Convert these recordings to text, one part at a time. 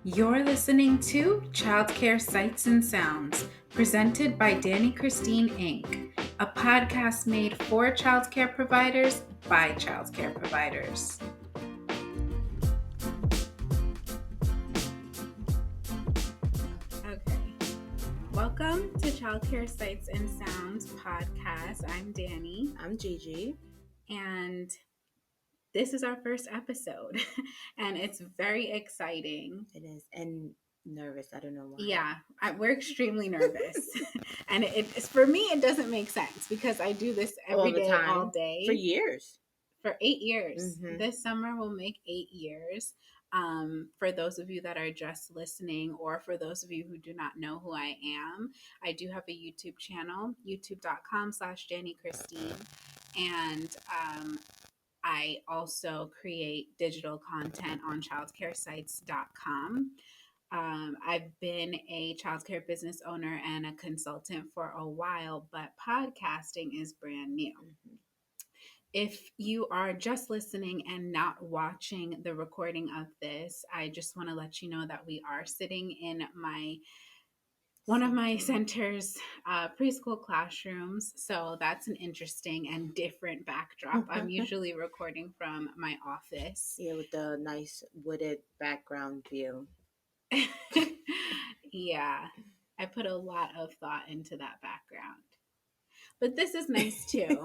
You're listening to Childcare Sights and Sounds, presented by Dani Christine Inc., a podcast made for childcare providers by childcare providers. Okay. Welcome to Childcare Sights and Sounds podcast. I'm Dani. I'm Gigi. And this is our first episode, and it's very exciting. It is. And nervous. I don't know why. Yeah, we're extremely nervous. And it's for me, it doesn't make sense because I do this every day, all day. For years. For 8 years. Mm-hmm. This summer will make 8 years. For those of you that are just listening, or for those of you who do not know who I am, I do have a YouTube channel, youtube.com/Dani Christine. And I also create digital content on childcaresites.com. I've been a childcare business owner and a consultant for a while, but podcasting is brand new. Mm-hmm. If you are just listening and not watching the recording of this, I just want to let you know that we are sitting in one of my center's preschool classrooms. So that's an interesting and different backdrop. I'm usually recording from my office. Yeah, with the nice wooded background view. Yeah, I put a lot of thought into that background. But this is nice too.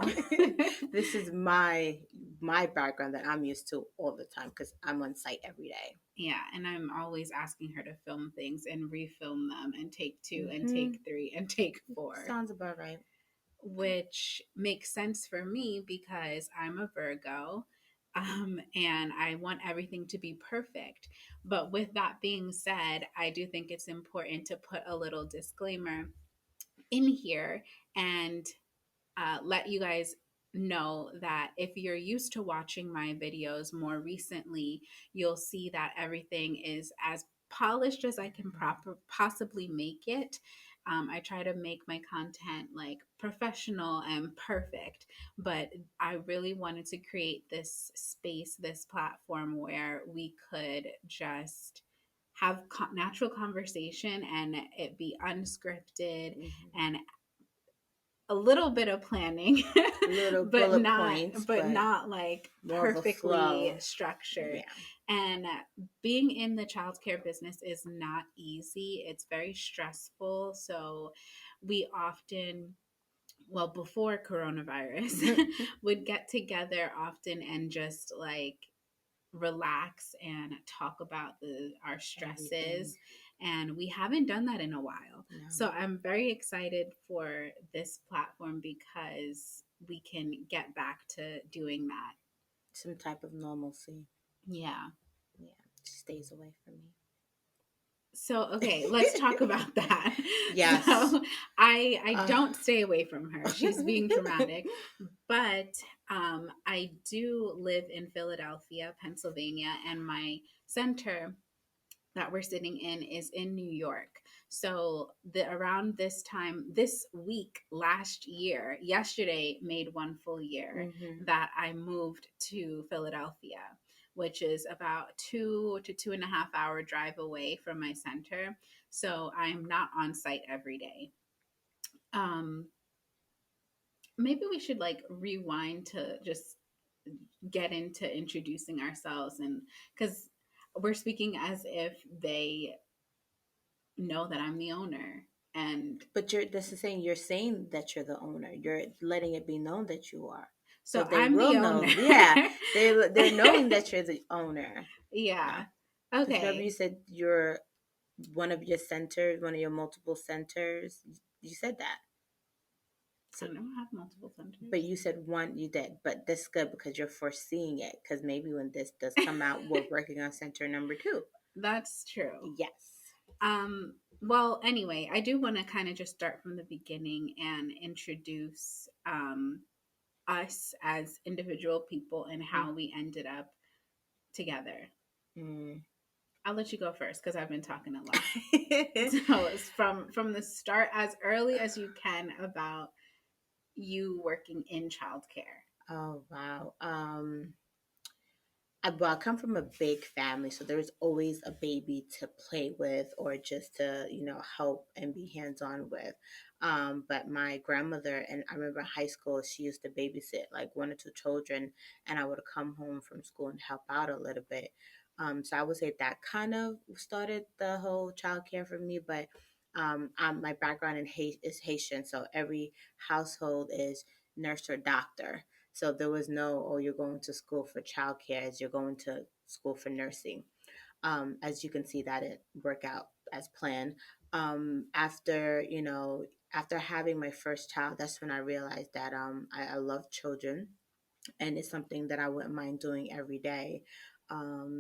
This is my background that I'm used to all the time because I'm on site every day. Yeah, and I'm always asking her to film things and refilm them and take 2 and take 3 and take 4. Sounds about right. Which makes sense for me because I'm a Virgo. And I want everything to be perfect. But with that being said, I do think it's important to put a little disclaimer in here and let you guys know that if you're used to watching my videos more recently, you'll see that everything is as polished as I can possibly make it. I try to make my content like professional and perfect, but I really wanted to create this space, this platform where we could just have natural conversation and it be unscripted and a little bit of planning, but not like perfectly structured. Yeah. And being in the childcare business is not easy. It's very stressful. So we often, well, before coronavirus, would get together often and just like relax and talk about our stresses. Everything. And we haven't done that in a while. No. So I'm very excited for this platform because we can get back to doing that. Some type of normalcy. Yeah. Yeah. Stays away from me. So, okay, let's talk about that. Yes. So I don't stay away from her. She's being dramatic. But I do live in Philadelphia, Pennsylvania, and my center that we're sitting in is in New York. So around this time, this week, last year, yesterday made 1 full year that I moved to Philadelphia, which is about 2 to 2.5 hour drive away from my center. So I'm not on site every day. Maybe we should like rewind to just get into introducing ourselves, and because we're speaking as if they know that I'm the owner. But this is saying you're saying that you're the owner. You're letting it be known that you are. So they I'm will the owner. Know. Yeah, they're knowing that you're the owner. Yeah. Okay. Remember you said you're one of your centers, one of your multiple centers. You said that. So, I don't have multiple centers. But you said one, you did. But that's good because you're foreseeing it. Because maybe when this does come out, we're working on center number 2. That's true. Yes. Well, anyway, I do want to kind of just start from the beginning and introduce us as individual people and how we ended up together. I'll let you go first because I've been talking a lot. So it's from the start, as early as you can, about you working in childcare. Oh, wow. well, I come from a big family, so there's always a baby to play with or just to, help and be hands on with. But my grandmother, and I remember in high school, she used to babysit like one or two children, and I would come home from school and help out a little bit. So I would say that kind of started the whole childcare for me. But my background is Haitian, so every household is nurse or doctor. So there was no, oh, you're going to school for childcare as you're going to school for nursing. As you can see, that didn't work out as planned. After, after having my first child, that's when I realized that I love children, and it's something that I wouldn't mind doing every day.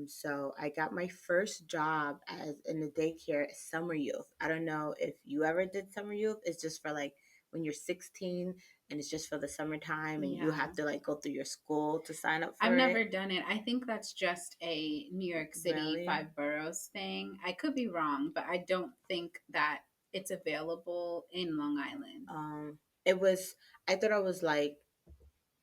So I got my first job as in the daycare summer youth. I don't know if you ever did summer youth. It's just for like when you're 16, and it's just for the summertime, and you Yeah. have to like go through your school to sign up I've for never it. done it. I think that's just a New York City Really? five boroughs thing. I could be wrong, but I don't think that it's available in Long Island. It was. I thought I was like,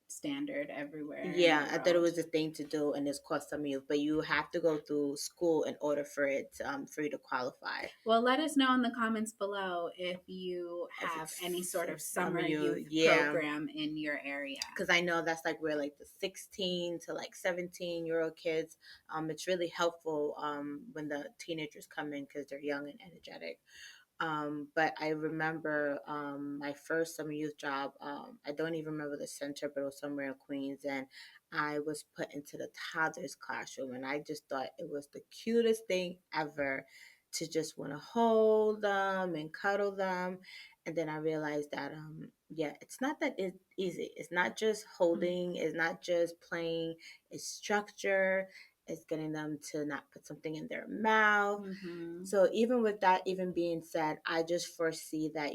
Standard everywhere in the yeah, I thought it world. was a thing to do, and it's cost some youth, but you have to go through school in order for it for you to qualify. Well, let us know in the comments below if you If have any it's sort of some summer of you, youth yeah, program in your area. because I know that's like where like the 16 to like 17-year-old kids. It's really helpful when the teenagers come in because they're young and energetic. But I remember my first summer youth job. I don't even remember the center, but it was somewhere in Queens, and I was put into the toddlers classroom, and I just thought it was the cutest thing ever to just want to hold them and cuddle them. And then I realized that yeah, it's not that it's easy. It's not just holding, it's not just playing, it's structure, it's getting them to not put something in their mouth. Mm-hmm. So even with that even being said, I just foresee that,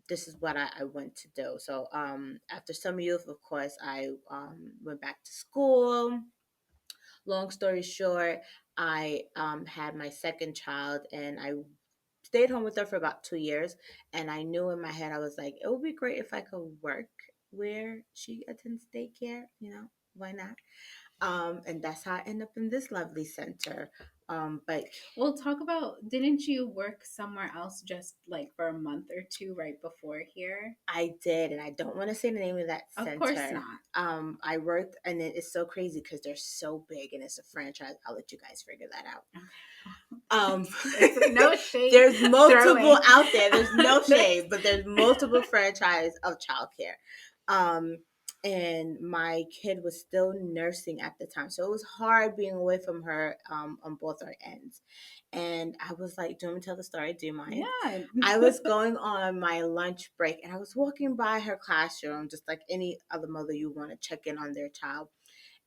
this is what I want to do. So after summer youth, of course, I went back to school. Long story short, I had my second child, and I stayed home with her for about 2 years. And I knew in my head, I was like, it would be great if I could work where she attends daycare. Why not? And that's how I end up in this lovely center. But Well, talk about, didn't you work somewhere else just like for a month or two right before here? I did, and I don't want to say the name of that Of course center. not. I worked, and it is so crazy because they're so big, and it's a franchise. I'll let you guys figure that out. Okay. Um, There's no shade there's multiple throwing. out there. There's no There's- shade, but there's multiple franchise of childcare. Um, and my kid was still nursing at the time, so it was hard being away from her on both our ends. And I was like, "Do you want me to tell the story? Do you mind?" yeah. I was going on my lunch break, and I was walking by her classroom, just like any other mother you want to check in on their child,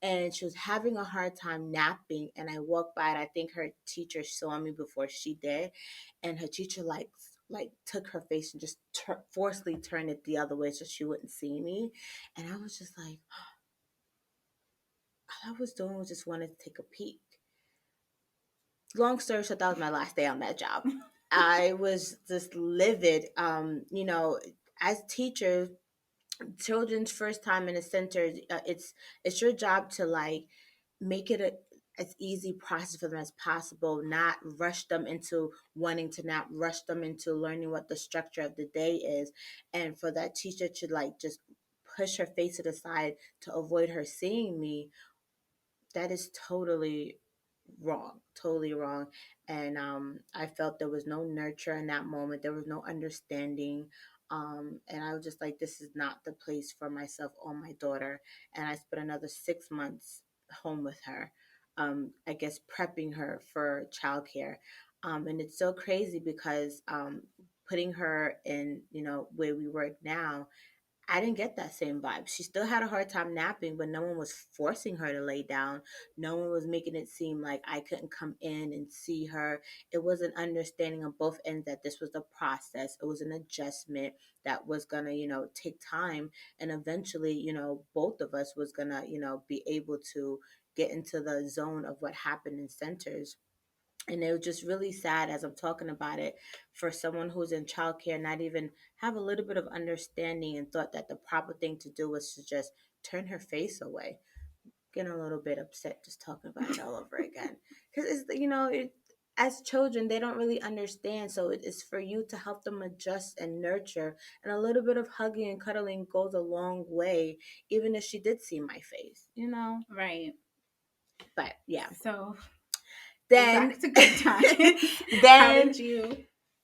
and she was having a hard time napping. And I walked by, and I think her teacher saw me before she did, and her teacher like took her face and just forcefully turned it the other way so she wouldn't see me. And I was just like, all I was doing was just wanted to take a peek. Long story short, that was my last day on that job. I was just livid. As teachers, children's first time in a center, it's your job to like make it as easy process for them as possible, not rush them into wanting to, not rush them into learning what the structure of the day is. And for that teacher to like just push her face to the side to avoid her seeing me, that is totally wrong. And I felt there was no nurture in that moment, there was no understanding. And I was just like, this is not the place for myself or my daughter. And I spent another 6 months home with her, I guess prepping her for childcare. And it's so crazy because putting her in, where we work now, I didn't get that same vibe. She still had a hard time napping, but no one was forcing her to lay down. No one was making it seem like I couldn't come in and see her. It was an understanding on both ends that this was a process. It was an adjustment that was gonna, take time, and eventually, both of us was gonna, be able to get into the zone of what happened in centers. And it was just really sad as I'm talking about it, for someone who's in childcare not even have a little bit of understanding, and thought that the proper thing to do was to just turn her face away. getting a little bit upset just talking about it all over again. Because as children, they don't really understand. So it is for you to help them adjust and nurture. And a little bit of hugging and cuddling goes a long way, even if she did see my face. Right. But yeah. So Then, back to good times. How then, did you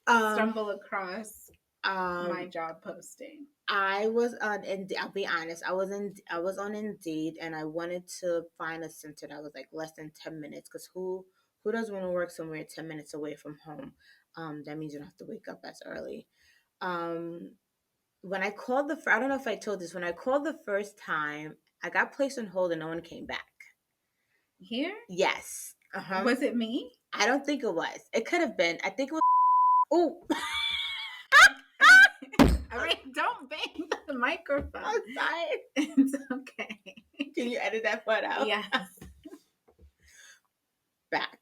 um, stumble across my um, job posting? I was on, and I'll be honest, I was on Indeed, and I wanted to find a center that was like less than 10 minutes, because who doesn't want to work somewhere 10 minutes away from home? That means you don't have to wake up as early. Um, when I called I don't know if I told this, when I called the first time, I got placed on hold and no one came back. Here? Yes. Uh huh. Was it me? I don't think it was. It could have been. I think it was. Oh, All right, don't bang the microphone. I'm sorry. It's okay. Can you edit that part out? Yes. Back.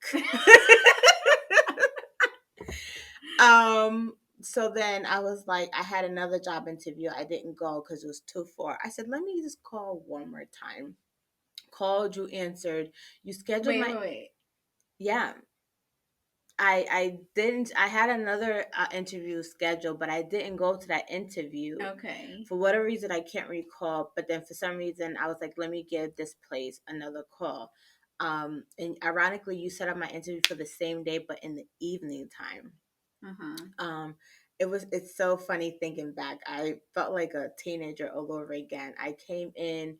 So then I was like, I had another job interview. I didn't go because it was too far. I said, let me just call one more time. Called, you answered. You scheduled Wait, my, wait, wait. yeah. I didn't. I had another interview scheduled, but I didn't go to that interview Okay. for whatever reason. I can't recall. But then for some reason, I was like, let me give this place another call. And ironically, you set up my interview for the same day, but in the evening time. Uh-huh. Um, it's so funny thinking back. I felt like a teenager all over again. I came in,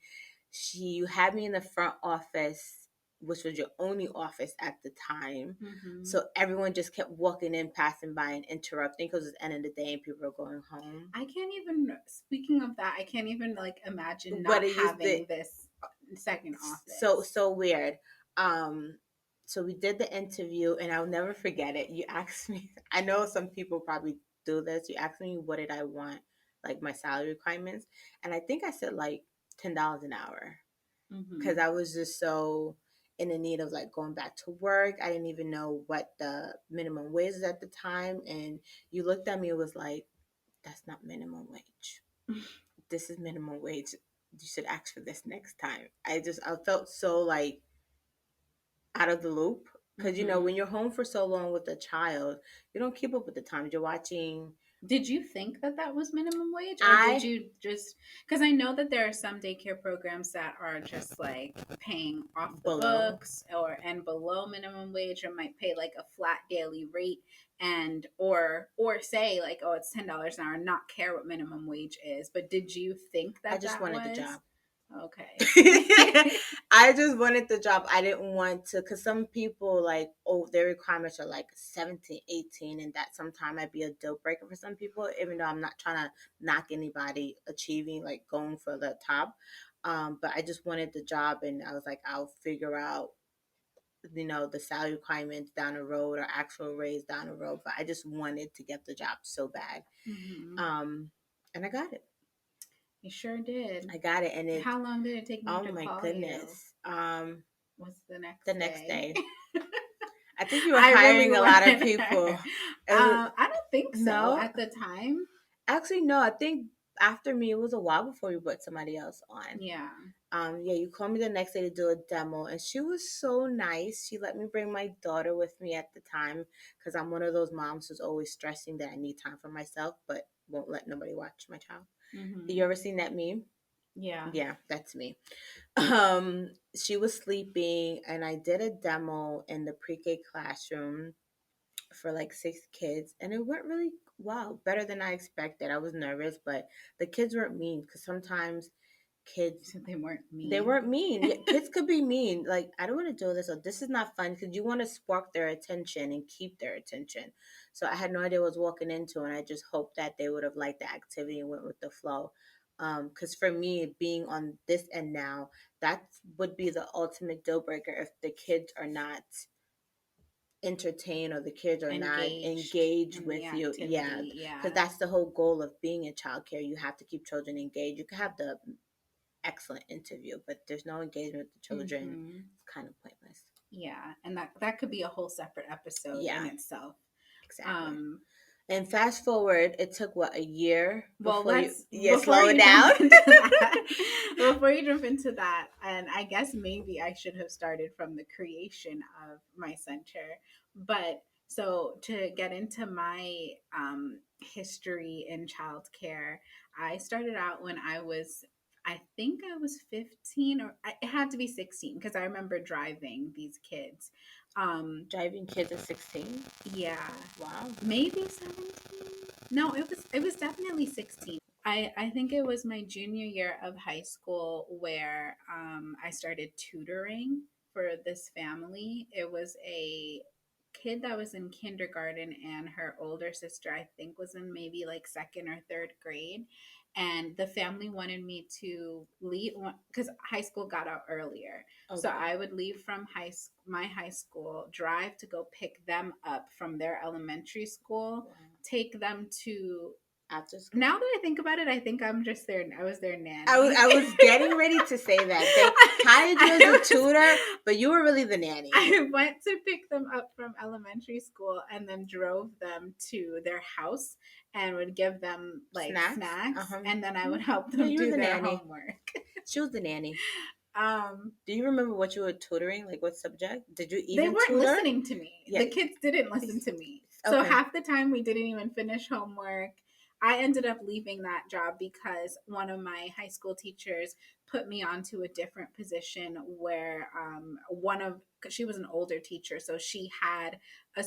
you had me in the front office, which was your only office at the time. Mm-hmm. So everyone just kept walking in, passing by, and interrupting because it's the end of the day and people are going home. I can't even, speaking of that, I can't even like imagine What not it used to, having this second so office. so weird. Um, so we did the interview, and I'll never forget it. You asked me. I know some people probably do this. You asked me what did I want, like my salary requirements, and I think I said like $10 an hour because Mm-hmm. I was just so in the need of like going back to work. I didn't even know what the minimum wage is at the time, and you looked at me and was like, "That's not minimum wage. This is minimum wage. You should ask for this next time." I felt so like out of the loop because Mm-hmm. when you're home for so long with a child, you don't keep up with the times. You're watching. Did you think that that was minimum wage, or did I you just? Because I know that there are some daycare programs that are just like paying off the below. books or and below minimum wage, or might pay like a flat daily rate, and or say like, oh, it's $10 an hour, and not care what minimum wage is. But did you think I that just that wanted the was job. okay? I just wanted the job. I didn't want to, because some people like, oh, their requirements are like 17, 18, and that sometimes might be a deal breaker for some people, even though I'm not trying to knock anybody achieving, like going for the top. But I just wanted the job, and I was like, I'll figure out, the salary requirements down the road or actual raise down the road. But I just wanted to get the job so bad. Mm-hmm. Um, and I got it. You sure did. I got it. And How long did it take me oh to my call you? goodness. What's the The next next day? day. I think you were I really hiring a lot of wanted people. her. It was, I don't think so no, at the time. actually, no. I think after me, it was a while before you put somebody else on. Yeah. Yeah, you called me the next day to do a demo, and she was so nice. She let me bring my daughter with me at the time because I'm one of those moms who's always stressing that I need time for myself, but won't let nobody watch my child. You Hmm. ever seen that meme? Yeah. Yeah, that's me. She was sleeping, and I did a demo in the pre-K classroom for like 6 kids, and it went really well, better than I expected. I was nervous, but the kids weren't mean because sometimes kids So they weren't they mean. weren't mean. Yeah, kids could be mean. Like, I don't want to do this, or this is not fun, because you want to spark their attention and keep their attention. So I had no idea what I was walking into, and I just hoped that they would have liked the activity and went with the flow. Because for me, being on this end now, that would be the ultimate deal breaker if the kids are not entertained or the kids are not Engaged engaged in the with you. Yeah, activity. because Yeah. that's the whole goal of being in childcare. You have to keep children engaged. You can have the excellent interview, but there's no engagement with the children. Hmm. It's kind of pointless. Yeah. And that could be a whole separate episode in Yeah, itself. exactly. Um, And fast forward, it took what, a year Well, before you, let's yeah, before slow it you down. jump into that, before you jump into that, and I guess maybe I should have started from the creation of my center. But so to get into my history in childcare, I started out when I think I was 15, or it had to be 16 because I remember driving these kids. Driving kids at 16. Yeah, Wow. maybe 17. No, it was definitely 16. I think it was my junior year of high school where I started tutoring for this family. It was a kid that was in kindergarten, and her older sister, I think, was in maybe like second or third grade. And the family wanted me to leave because high school got out earlier. So Okay. I would leave from my high school, drive to go pick them up from their elementary school, Wow. take them to. After school. Now that I think about it, I think I'm just their. I was their I nanny. was getting ready to say that. They hired you as a tutor, but you were really the nanny. I went to pick them up from elementary school and then drove them to their house and would give them like Snacks? snacks, Uh-huh. and then I would help Yeah, them you were do the their nanny. homework. She was the nanny. Um, Do you remember what you were tutoring? Like what subject? Did you they even weren't tutor? listening to me. Yeah. The kids didn't listen to me. So Okay. half the time we didn't even finish homework. I ended up leaving that job because one of my high school teachers put me onto a different position where cause she was an older teacher, so she had a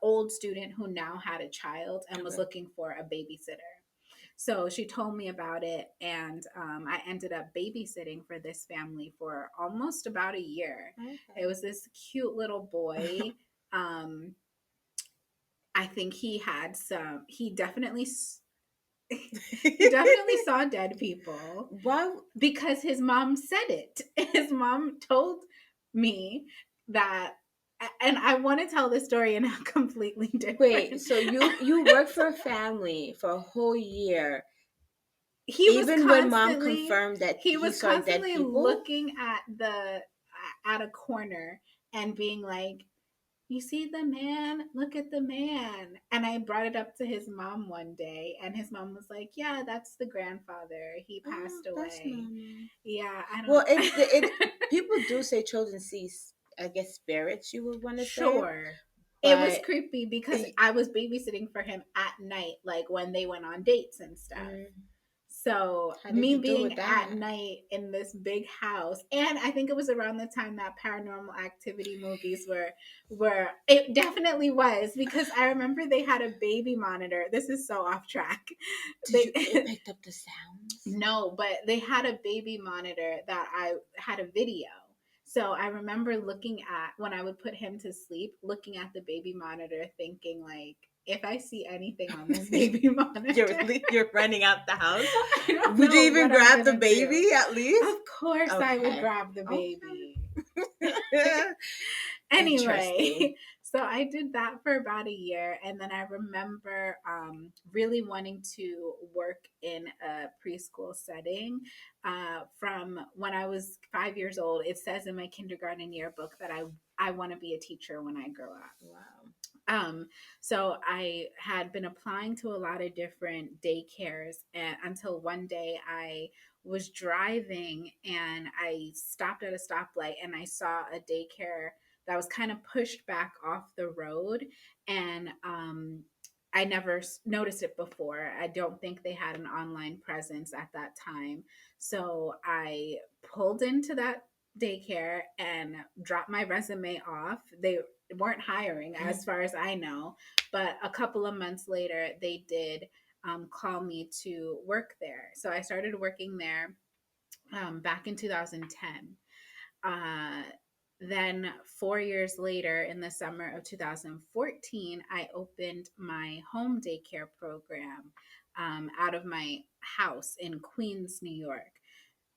old student who now had a child and was Okay. looking for a babysitter. So she told me about it, and I ended up babysitting for this family for almost about a year. It Okay. was this cute little boy. Um, I think he had some. He definitely saw dead people Why? because his mom said it. His mom told me that, and I want to tell this story in a completely Wait. different. So you worked for a family for a whole year, he was even when mom constantly confirmed that he he was saw dead constantly people. looking at a corner and being like, you see the man, look at the man. And I brought it up to his mom one day, and his mom was like, yeah, that's the grandfather, he Oh, passed that's away. normal. Yeah, I Well, don't. people do say children see, I guess, spirits. You would want to say, Sure. It was but creepy because y- I was babysitting for him at night, like when they went on dates and stuff. mm, So how did me you deal with being at that? night in this big house, and I think it was around the time that Paranormal Activity movies were it definitely was because I remember they had a baby monitor. This is so off track. Did They you? It picked up the sounds. no, but they had a baby monitor that I had a video. So I remember looking at when I would put him to sleep, looking at the baby monitor, thinking like, if I see anything on this baby monitor, You're running out the house. I don't Would you know even what I'm grab the gonna do. baby at least? Of course, I would Okay. grab the baby. Okay. Interesting. Anyway, so I did that for about a year. And then I remember really wanting to work in a preschool setting from when I was 5 years old. It says in my kindergarten yearbook that I want to be a teacher when I grow up. Wow. So I had been applying to a lot of different daycares, and until one day I was driving and I stopped at a stoplight and I saw a daycare that was kind of pushed back off the road, and I never noticed it before. I don't think they had an online presence at that time. So I pulled into that daycare and dropped my resume off. They weren't hiring as far as I know, but a couple of months later they did call me to work there. So I started working there back in 2010. uh, then 4 years later, in the summer of 2014, I opened my home daycare program out of my house in Queens, New York.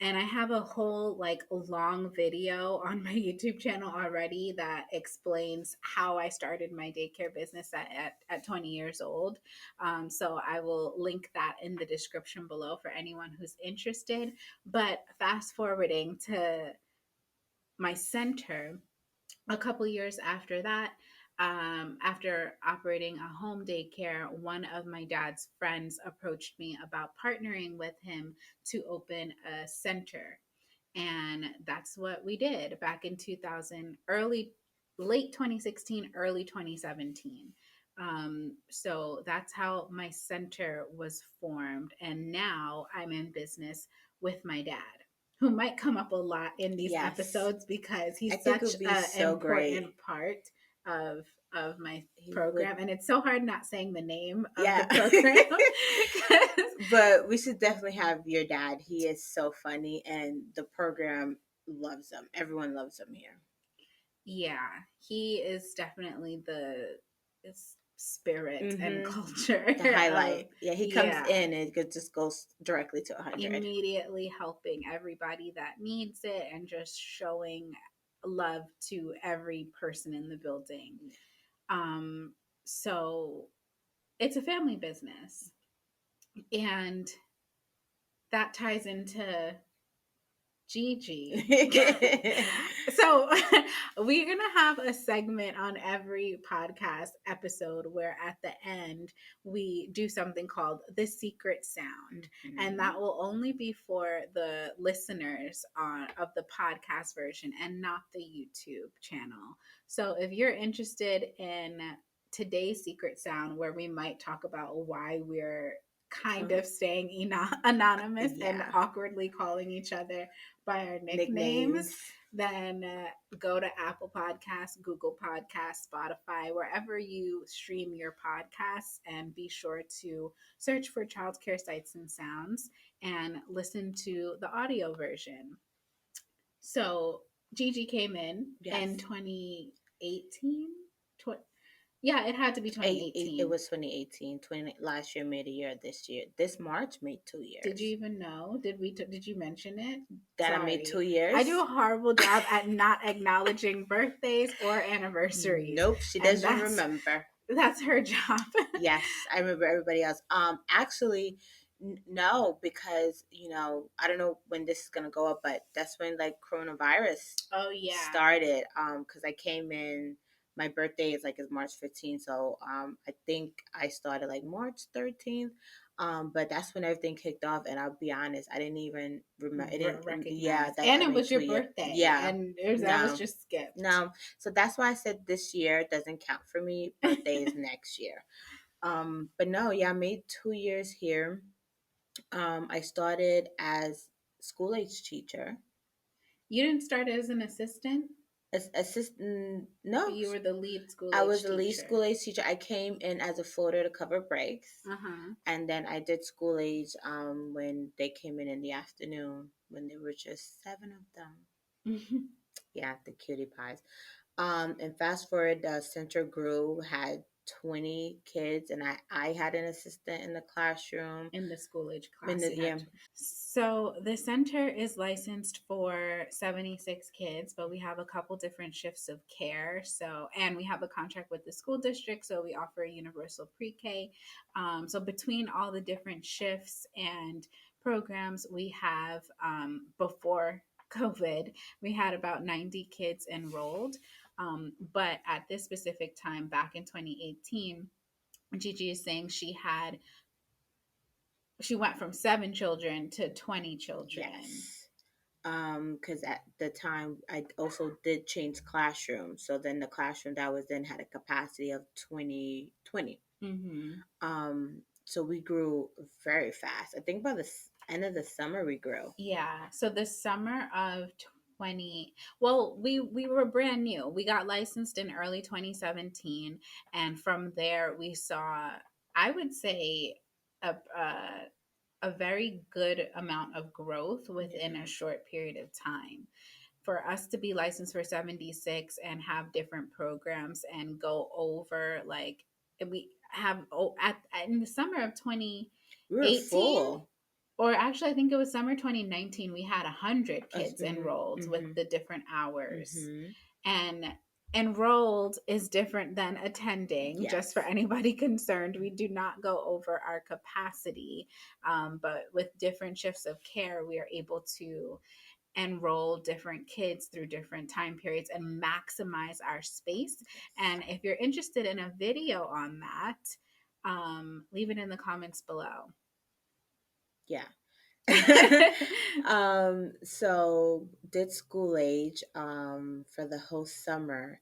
And I have a whole like long video on my YouTube channel already that explains how I started my daycare business at 20 years old. So I will link that in the description below for anyone who's interested. But fast forwarding to my center, a couple years after that, after operating a home daycare, one of my dad's friends approached me about partnering with him to open a center. And that's what we did back in 2000, late 2016, early 2017. So that's how my center was formed. And now I'm in business with my dad, who might come up a lot in these Yes. episodes because I he's think it such would be an so great. important part of my He would, program. And it's so hard not saying the name of the yeah. program. 'Cause, But we should definitely have your dad. He is so funny, and the program loves him. Everyone loves him here. yeah, he is definitely the spirit and Mm-hmm. culture The of, highlight. Yeah, he comes yeah, in and it just goes directly to 100. immediately helping everybody that needs it and just showing love to every person in the building. Um, so it's a family business, and that ties into Gigi. So we're going to have a segment on every podcast episode where at the end we do something called the secret sound, and Mhm. that will only be for the listeners of the podcast version and not the YouTube channel. So if you're interested in today's secret sound, where we might talk about why we're kind of staying anonymous and Yeah. awkwardly calling each other by our nicknames, Nicknames. then go to Apple Podcasts, Google Podcasts, Spotify, wherever you stream your podcasts, and be sure to search for childcare sights and sounds and listen to the audio version. So Gigi came in Yes. 2018. Yeah, it had to be It 2018. was 2018. 20, last year made a year. This year, this March made two Did you years. even know? Did you mention it? That I made two Sorry. I do years. a horrible job at not acknowledging birthdays or anniversaries. Nope, she And doesn't remember. that's her job. Yes, I remember everybody else. Actually, no, because I don't know when this is gonna go up, but that's when like coronavirus Oh yeah. started. Because I came in, my birthday is March 15th, so I think I started like March 13th. But that's when everything kicked off, and I'll be honest, I didn't even remember. It didn't. Yeah, Recognize. that And I it made was two your years. birthday Yeah, and that was no, just skipped. no. So that's why I said this year doesn't count for me. Birthday is next year. But no, yeah, I made 2 years here. I started as school age teacher. You didn't start as an assistant? As assistant, no, You were the lead school I age was the lead teacher. school age teacher. I came in as a floater to cover breaks, Uh-huh. and then I did school age when they came in the afternoon when there were just seven of them. Yeah, the cutie pies. And fast forward, the center grew, had 20 kids, and I had an assistant in the classroom. In the school age In class, the, you had yeah, to. So the center is licensed for 76 kids, but we have a couple different shifts of care. So, and we have a contract with the school district, so we offer universal pre-K. So between all the different shifts and programs we have, before COVID, we had about 90 kids enrolled. But at this specific time, back in 2018, Gigi is saying she went from 7 children to 20 children. yes. Because at the time I also did change classrooms. So then the classroom that I was in had a capacity of 20. Mm-hmm. So we grew very fast. I think by the end of the summer we grew. Yeah. So the summer of 20, well, we were brand new. We got licensed in early 2017, and from there we saw, I would say, a very good amount of growth within Yeah. a short period of time. For us to be licensed for 76 and have different programs and go over, like, we have, in the summer of We were 2018, full. or actually I think it was summer 2019, we had 100 Us, kids enrolled with mm-hmm. the different hours. Mm-hmm. And enrolled is different than attending, just for Yes. anybody concerned. We do not go over our capacity, but with different shifts of care we are able to enroll different kids through different time periods and maximize our space. And if you're interested in a video on that, leave it in the comments below. Yeah. So did school age for the whole summer,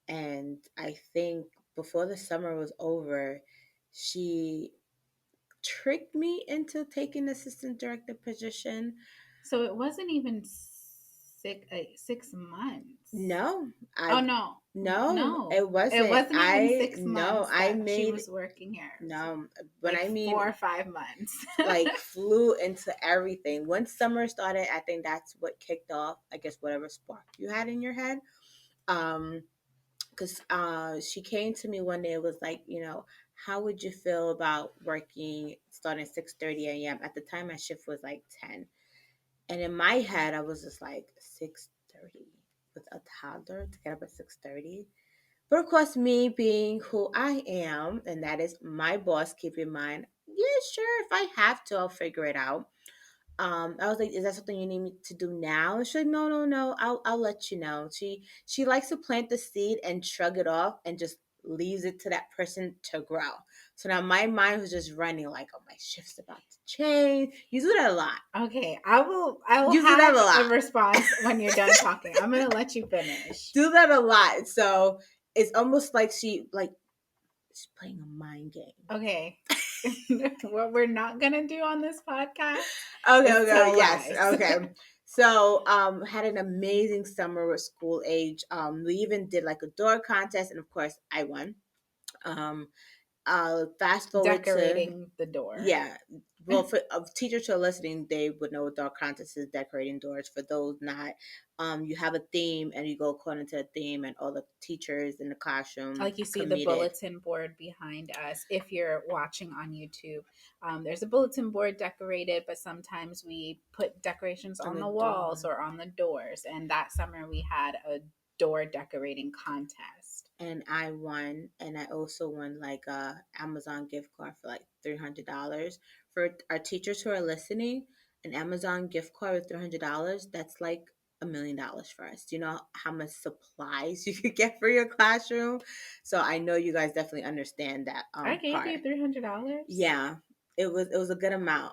and I think before the summer was over, she tricked me into taking the assistant director position. So it wasn't even 6 months. No, Oh I no, no, no, it it wasn't. wasn't even I six no, months I that she made was working here. It was no. When like I mean 4 or 5 months. like flew into everything. Once summer started, I think that's what kicked off, I guess, whatever spark you had in your head. Um, because she came to me one day. It was like, how would you feel about working starting 6:30 a.m. At the time, my shift was like 10, and in my head, I was just like 6:30 with a toddler to get up at 6:30. But of course, me being who I am, and that is my boss, keep in mind, yeah, sure, if I have to, I'll figure it out. I was like, "Is that something you need me to do now?" And she's like, "No, no, no. I'll let you know." She likes to plant the seed and shrug it off and just leaves it to that person to grow. So now my mind was just running like, "Oh, my shift's about to change." You do that a lot. Okay, I will You do that have a a lot. response when you're done talking. I'm gonna let you finish. Do that a lot. So it's almost like she's playing a mind game. Okay. What we're not gonna do on this podcast Okay, is okay, tell yes, lies. okay. So, had an amazing summer with school age. We even did like a door contest, and of course, I won. Um, fast forward to Decorating the door. yeah. Well, for teachers who are listening, they would know what door contest is: decorating doors. For those not, you have a theme, and you go according to a theme, and all the teachers in the classroom Like you see the committed bulletin board behind us if you're watching on YouTube. There's a bulletin board decorated, but sometimes we put decorations on on the the door. walls or on the doors. And that summer we had a door decorating contest. And I won, and I also won like a Amazon gift card for like $300. For our teachers who are listening, an Amazon gift card with $300, that's like $1 million for us. Do you know how much supplies you could get for your classroom? So I know you guys definitely understand that I gave part. you $300. Yeah, it was a good amount.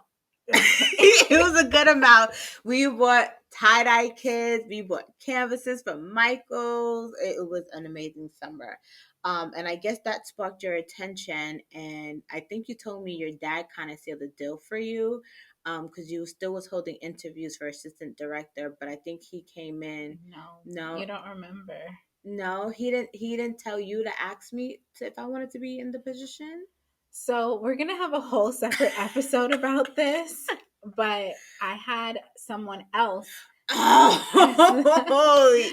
It was a good amount. We bought tie dye kits. We bought canvases from Michaels. It was an amazing summer. And I guess that sparked your attention. And I think you told me your dad kind of sealed the deal for you, because you still was holding interviews for assistant director. But I think he came in. No, No, you don't remember. no, he didn't. He didn't tell you to ask me if I wanted to be in the position. So we're gonna have a whole separate episode about this, but I had someone else. Oh,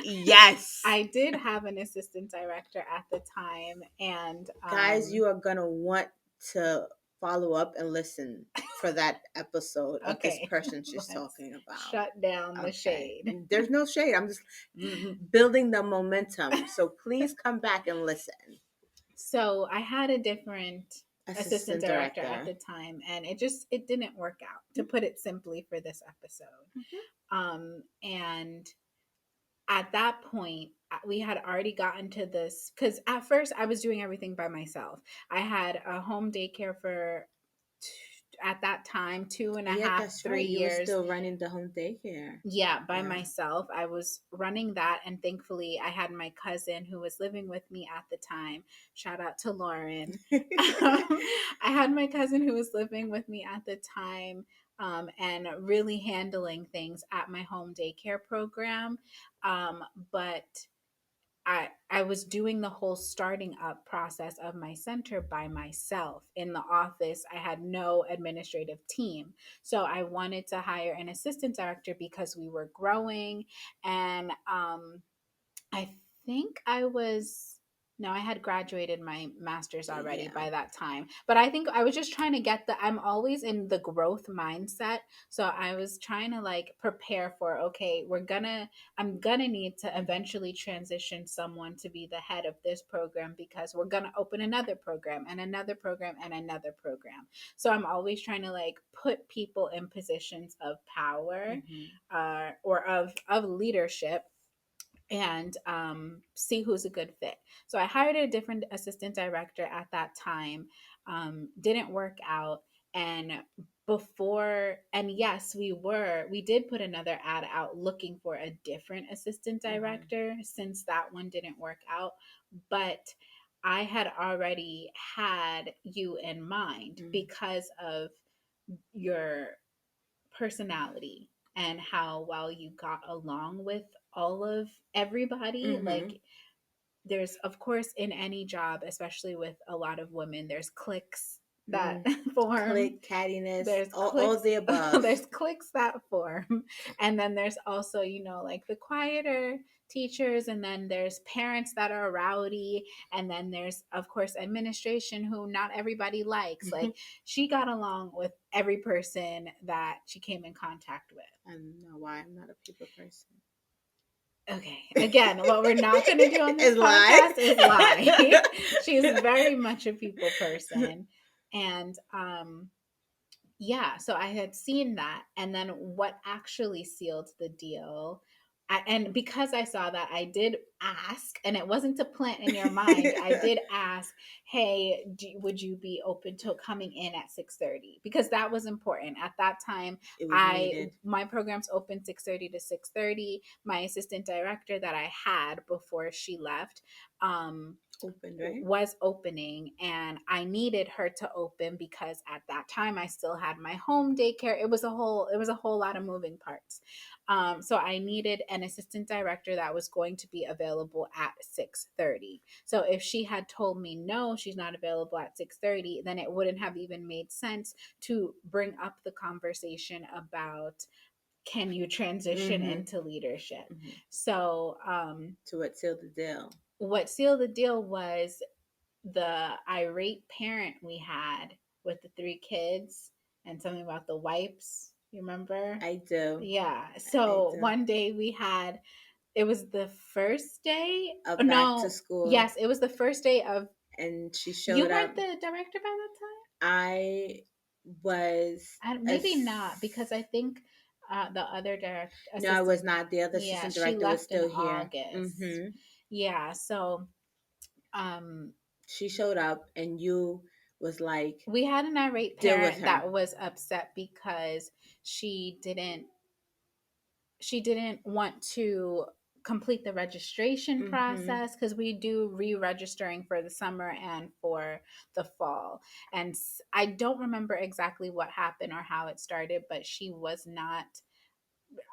yes. I did have an assistant director at the time, and Guys, you are going to want to follow up and listen for that episode of this okay, person she's let's talking about. shut down the Okay. shade. There's no shade. I'm just building the momentum. So please come back and listen. So I had a different assistant Assistant director at director. the time, and it didn't work out, to put it simply, for this episode. Mhm. And at that point, we had already gotten to this, because at first I was doing everything by myself. I had a home daycare for at that time two and a Yeah, half, that's three right. You were years. still running the home daycare. Yeah, by Yeah. myself. I was running that, and thankfully I had my cousin who was living with me at the time. Shout out to Lauren. I had my cousin who was living with me at the time, and really handling things at my home daycare program. But I was doing the whole starting up process of my center by myself in the office. I had no administrative team. So I wanted to hire an assistant director because we were growing. And I think I was No, I had graduated my master's already Yeah. by that time. But I think I was just trying to get I'm always in the growth mindset. So I was trying to like prepare for, okay, I'm gonna need to eventually transition someone to be the head of this program because we're gonna open another program and another program and another program. So I'm always trying to like put people in positions of power, Mm-hmm. or of leadership, and see who's a good fit. So I hired a different assistant director at that time. Didn't work out. And yes, we did put another ad out looking for a different assistant Mm-hmm. director since that one didn't work out. But I had already had you in mind because of your personality and how well you got along with all of everybody. Mm-hmm. Like, there's, of course, in any job, especially with a lot of women, there's cliques that Mm. form. Click, cattiness, There's all cliques, the above. there's cliques that form. And then there's also, like the quieter teachers, and then there's parents that are rowdy, and then there's, of course, administration who not everybody likes. Like, she got along with every person that she came in contact with. I don't know why I'm not a people person. Okay, again, what we're not going to do on this Is lie. podcast is lie. She's very much a people person. And yeah, so I had seen that. And then what actually sealed the deal, and because I saw that, I did ask, and it wasn't to plant in your mind. I did ask, hey, would you be open to coming in at 6:30? Because that was important at that time. It was I needed. My programs open 6:30 to 6:30. My assistant director that I had before she left, Opened, right? was opening, and I needed her to open because at that time I still had my home daycare. It was a whole lot of moving parts. So I needed an assistant director that was going to be available at 6:30. So if she had told me no, she's not available at 6:30, then it wouldn't have even made sense to bring up the conversation about, can you transition Mm-hmm. into leadership? Mm-hmm. So To what sealed the deal. what sealed the deal was the irate parent we had with the three kids and something about the wipes. You remember? I do. Yeah. I So do. one day it was the first day. Back to No, school, yes, it was the first day of. and she You showed weren't up. the director by that I was time? as Maybe not, because I think the other direct no, I was assistant, not. The other yeah, assistant she director was left in still here. August. Mm-hmm. Yeah. So um, She showed up, and you was like, we had an irate deal with parent her. that was upset because she didn't she didn't want to complete the registration Mm-hmm. process, because we do re-registering for the summer and for the fall. And I don't remember exactly what happened or how it started, but she was not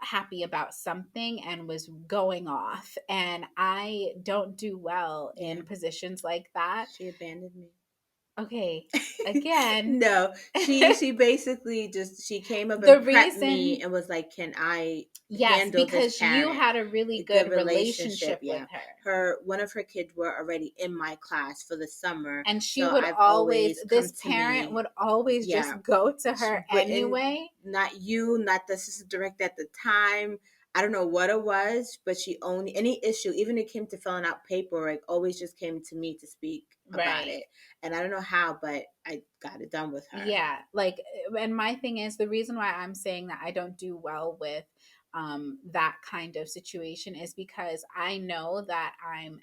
happy about something and was going off, and I don't do well Yeah, in positions like that. she abandoned me. Okay, again, No, she basically just she came up the and prepped me reason. and was like, "Can I Yes, handle this because you parent?" had a really A good good relationship, relationship with yeah. her. Her one of her kids were already in my class for the summer, And so I've always come this to parent me. would always Yeah, just go to her written, anyway. not you, not the assistant director at the time. I don't know what it was, but she only any issue, even it came to filling out paperwork, always just came to me to speak about Right. it. And I don't know how, but I got it done with her. Yeah. Like, and my thing is, the reason why I'm saying that I don't do well with that kind of situation is because I know that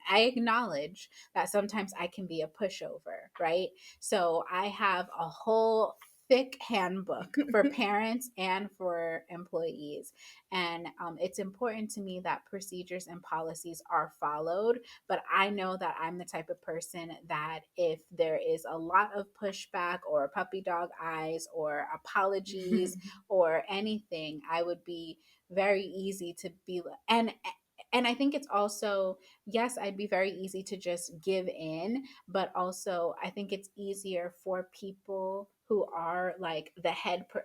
I acknowledge that sometimes I can be a pushover, right? So I have a whole thick handbook for parents and for employees. And it's important to me that procedures and policies are followed. But I know that I'm the type of person that if there is a lot of pushback or puppy dog eyes or apologies or anything, I would be very easy to be. And I think it's also, yes, I'd be very easy to just give in, but also I think it's easier for people who are like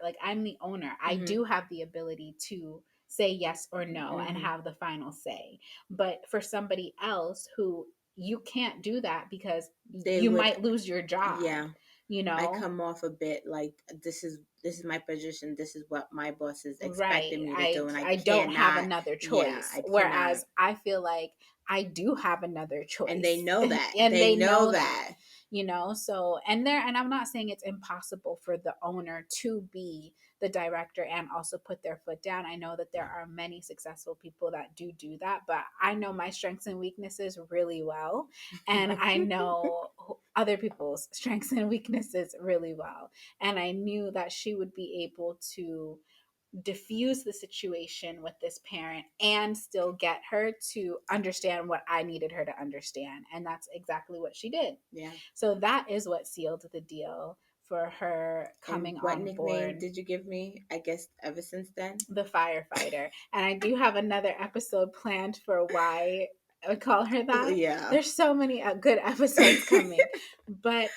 like I'm the owner. I Hmm. do have the ability to say yes or no and Hmm. have the final say. But for somebody else who you can't do that because They you would, might lose your job, yeah. you I know? come off a bit like this is my position. This is what my boss is Right. expecting me to do, and I I don't have cannot. another Yeah, choice. I cannot. Whereas I feel like I do have another And they choice. know that. And They they know know that, that. so and I'm not saying it's impossible for the owner to be the director and also put their foot down. I know that there are many successful people that do that, but I know my strengths and weaknesses really well, and I know other people's strengths and weaknesses really well. And I knew that she would be able to diffuse the situation with this parent and still get her to understand what I needed her to understand. And that's exactly what she did. Yeah. So that is what sealed the deal for her And coming what on nickname board, did you give me? I guess ever since then. the firefighter. And I do have another episode planned for why I would call her that. Yeah. There's so many good episodes coming. But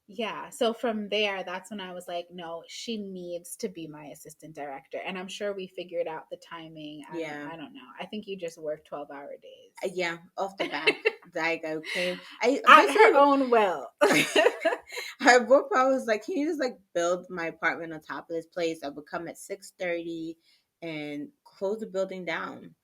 yeah, so from there, that's when I was like, no, she needs to be my assistant director. And I'm sure we figured out the timing. Yeah. I don't know. I think you just work 12-hour days. Yeah, off the back. Like I came, I At her basically, own will. I woke up. I was like, "Can you just like build my apartment on top of this place?" I would come at 6:30 and close the building down.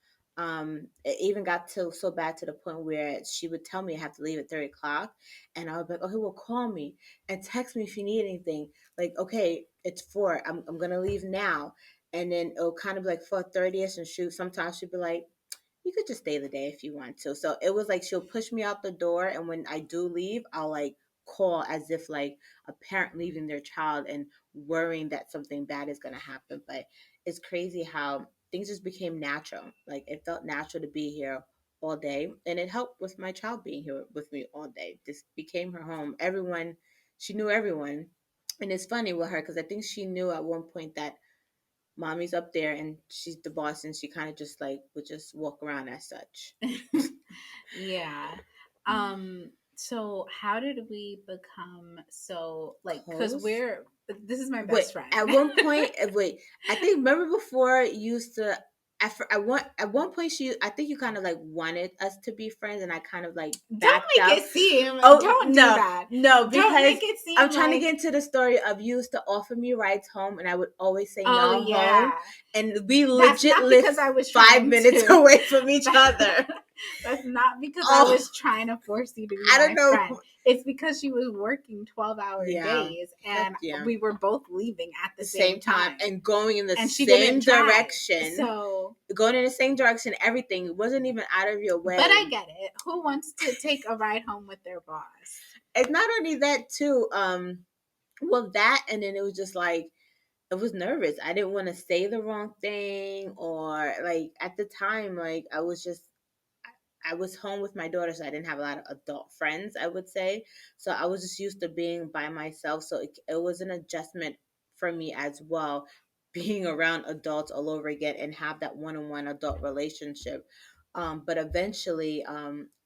It even got to so bad to the point where she would tell me I have to leave at 30 o'clock, and I would be like, "Okay, well, call me and text me if you need anything." Like, okay, it's 4. I'm gonna leave now, and then it'll kind of be like 4:30ish, and shoot. Sometimes she'd be like, you could just stay the day if you want to. So it was like she'll push me out the door, and when I do leave, I'll like call as if like a parent leaving their child and worrying that something bad is gonna happen. But it's crazy how things just became natural. Like it felt natural to be here all day, and it helped with my child being here with me all day. This became her home. Everyone, she knew everyone, and it's funny with her because I think she knew at one point that mommy's up there and she's the boss, and she kind of just like would just walk around as such. Yeah. So how did we become so like cuz Close. this is my Wait, best friend. at one point, wait, I think remember before you used to. At one point, I think you kind of like wanted us to be friends, and I kind of like Don't backed make out. it seem. Oh Don't do no, that. no, Don't because make it I'm seem trying to like, get into the story of you used to offer me rides home, and I would always say oh no home, yeah. and we That's legit not live because I was 5 minutes trying away from each to other. that's not because I Oh, was trying to force you to be I don't my know. friend. It's because she was working 12-hour Yeah, days but and yeah, we were both leaving at the the same same time time. and going in the And she didn't same drive. direction, So, everything. It wasn't even out of your but way. I get it. Who wants to take a ride home with their boss? It's not only that too. Well, that and then it was just like I was nervous. I didn't want to say the wrong thing, or like at the time, like I was home with my daughter, so I didn't have a lot of adult friends, I would say. So I was just used to being by myself. So it was an adjustment for me as well, being around adults all over again and have that one on one adult relationship. But eventually,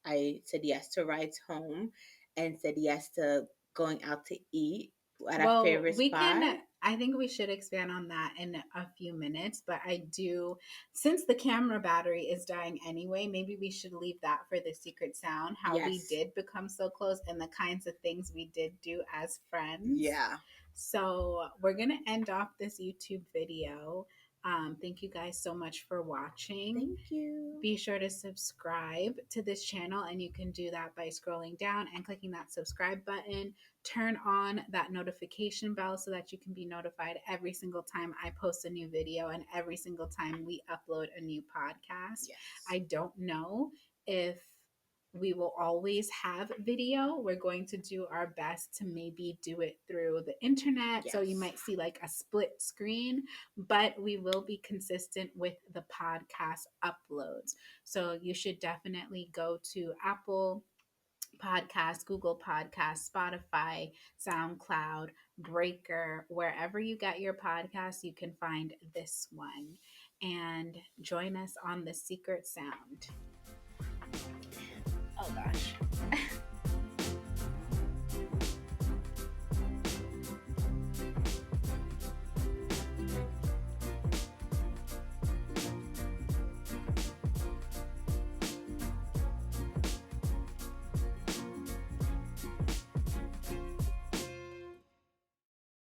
I said yes to rides home and said yes to going out to eat at our Well, favorite we spot. can, I think we should expand on that in a few minutes, but I do, since the camera battery is dying anyway, maybe we should leave that for the secret sound, how we Yes. did become so close and the kinds of things we did do as friends. Yeah. So we're going to end off this YouTube video. Thank you guys so much for watching. Thank you. Be sure to subscribe to this channel, and you can do that by scrolling down and clicking that subscribe button. Turn on that notification bell so that you can be notified every single time I post a new video and every single time we upload a new podcast. Yes. I don't know if we will always have video. We're going to do our best to maybe do it through the internet. So you Yes. might see like a split screen, but we will be consistent with the podcast uploads. So you should definitely go to Apple Podcast, Google Podcast, Spotify, SoundCloud, Breaker, wherever you get your podcasts, you can find this one. And join us on the secret sound. Oh gosh.